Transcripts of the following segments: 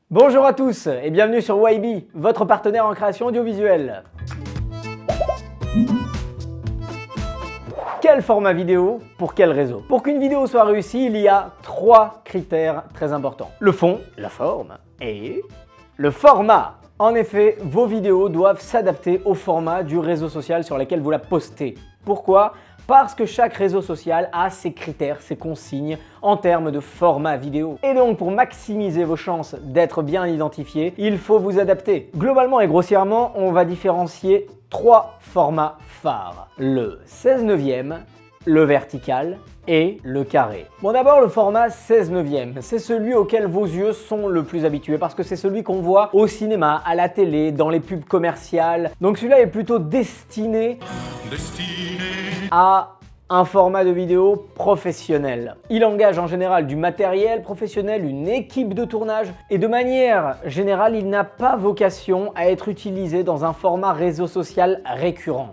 Bonjour à tous et bienvenue sur YB, votre partenaire en création audiovisuelle. Quel format vidéo pour quel réseau? Pour qu'une vidéo soit réussie, il y a 3 critères très importants. Le fond, la forme et le format. En effet, vos vidéos doivent s'adapter au format du réseau social sur lequel vous la postez. Pourquoi? Parce que chaque réseau social a ses critères, ses consignes en termes de format vidéo. Et donc pour maximiser vos chances d'être bien identifié, il faut vous adapter. Globalement et grossièrement, on va différencier 3 formats phares. Le 16/9, le vertical et le carré. Bon, d'abord le format 16/9, c'est celui auquel vos yeux sont le plus habitués parce que c'est celui qu'on voit au cinéma, à la télé, dans les pubs commerciales. Donc celui-là est plutôt destiné à un format de vidéo professionnel. Il engage en général du matériel professionnel, une équipe de tournage et de manière générale, il n'a pas vocation à être utilisé dans un format réseau social récurrent.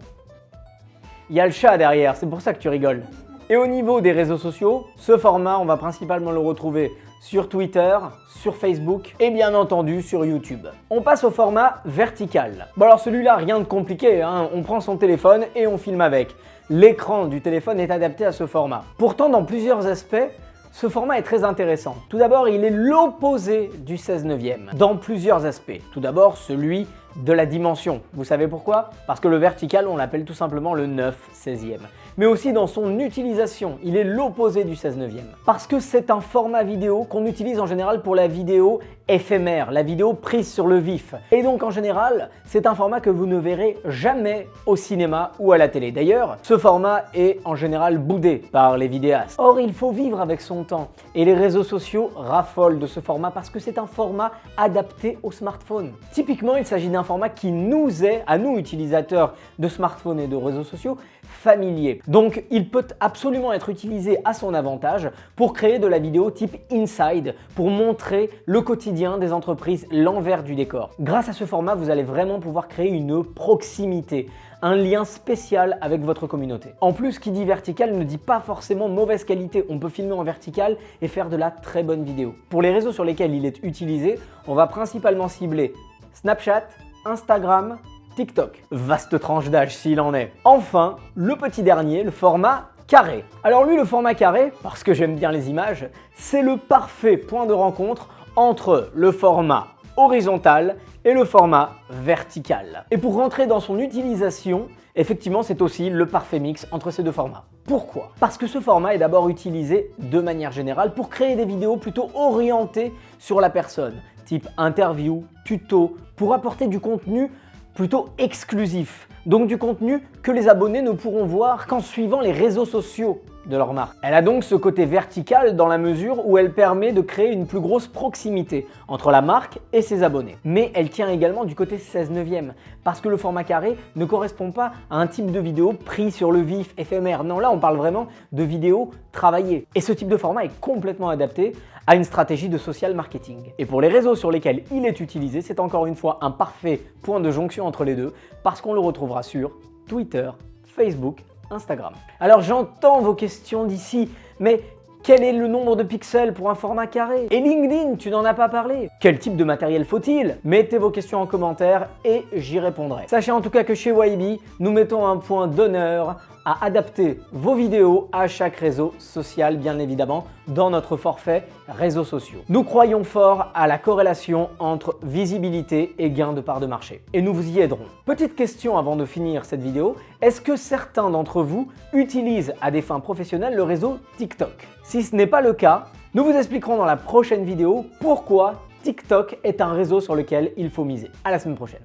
Il y a le chat derrière, c'est pour ça que tu rigoles. Et au niveau des réseaux sociaux, ce format, on va principalement le retrouver sur Twitter, sur Facebook et bien entendu sur YouTube. On passe au format vertical. Bon alors celui-là, rien de compliqué, hein. On prend son téléphone et on filme avec. L'écran du téléphone est adapté à ce format. Pourtant, dans plusieurs aspects, ce format est très intéressant. Tout d'abord, il est l'opposé du 16/9 dans plusieurs aspects. Tout d'abord, celui de la dimension. Vous savez pourquoi? Parce que le vertical, on l'appelle tout simplement le 9/16. Mais aussi dans son utilisation, il est l'opposé du 16/9. Parce que c'est un format vidéo qu'on utilise en général pour la vidéo éphémère, la vidéo prise sur le vif. Et donc en général, c'est un format que vous ne verrez jamais au cinéma ou à la télé. D'ailleurs, ce format est en général boudé par les vidéastes. Or, il faut vivre avec son temps. Et les réseaux sociaux raffolent de ce format parce que c'est un format adapté au smartphone. Typiquement, il s'agit d'un format qui nous est, à nous utilisateurs de smartphones et de réseaux sociaux, familier. Donc il peut absolument être utilisé à son avantage pour créer de la vidéo type inside, pour montrer le quotidien des entreprises, l'envers du décor. Grâce à ce format, vous allez vraiment pouvoir créer une proximité, un lien spécial avec votre communauté. En plus, qui dit vertical ne dit pas forcément mauvaise qualité. On peut filmer en vertical et faire de la très bonne vidéo. Pour les réseaux sur lesquels il est utilisé, on va principalement cibler Snapchat, Instagram, TikTok. Vaste tranche d'âge s'il en est. Enfin, le petit dernier, le format carré. Alors lui, le format carré, parce que j'aime bien les images, c'est le parfait point de rencontre entre le format horizontal et le format vertical. Et pour rentrer dans son utilisation, effectivement, c'est aussi le parfait mix entre ces deux formats. Pourquoi? Parce que ce format est d'abord utilisé de manière générale pour créer des vidéos plutôt orientées sur la personne, type interview, tuto, pour apporter du contenu plutôt exclusif, donc du contenu que les abonnés ne pourront voir qu'en suivant les réseaux sociaux de leur marque. Elle a donc ce côté vertical dans la mesure où elle permet de créer une plus grosse proximité entre la marque et ses abonnés. Mais elle tient également du côté 16/9 parce que le format carré ne correspond pas à un type de vidéo pris sur le vif, éphémère. Non, là on parle vraiment de vidéos travaillées. Et ce type de format est complètement adapté à une stratégie de social marketing. Et pour les réseaux sur lesquels il est utilisé, c'est encore une fois un parfait point de jonction entre les deux parce qu'on le retrouvera sur Twitter, Facebook, Instagram. Alors j'entends vos questions d'ici, mais quel est le nombre de pixels pour un format carré? Et LinkedIn, tu n'en as pas parlé. Quel type de matériel faut-il? Mettez vos questions en commentaire et j'y répondrai. Sachez en tout cas que chez YB, nous mettons un point d'honneur à adapter vos vidéos à chaque réseau social, bien évidemment, dans notre forfait réseaux sociaux. Nous croyons fort à la corrélation entre visibilité et gain de part de marché. Et nous vous y aiderons. Petite question avant de finir cette vidéo, est-ce que certains d'entre vous utilisent à des fins professionnelles le réseau TikTok? Si ce n'est pas le cas, nous vous expliquerons dans la prochaine vidéo pourquoi TikTok est un réseau sur lequel il faut miser. À la semaine prochaine.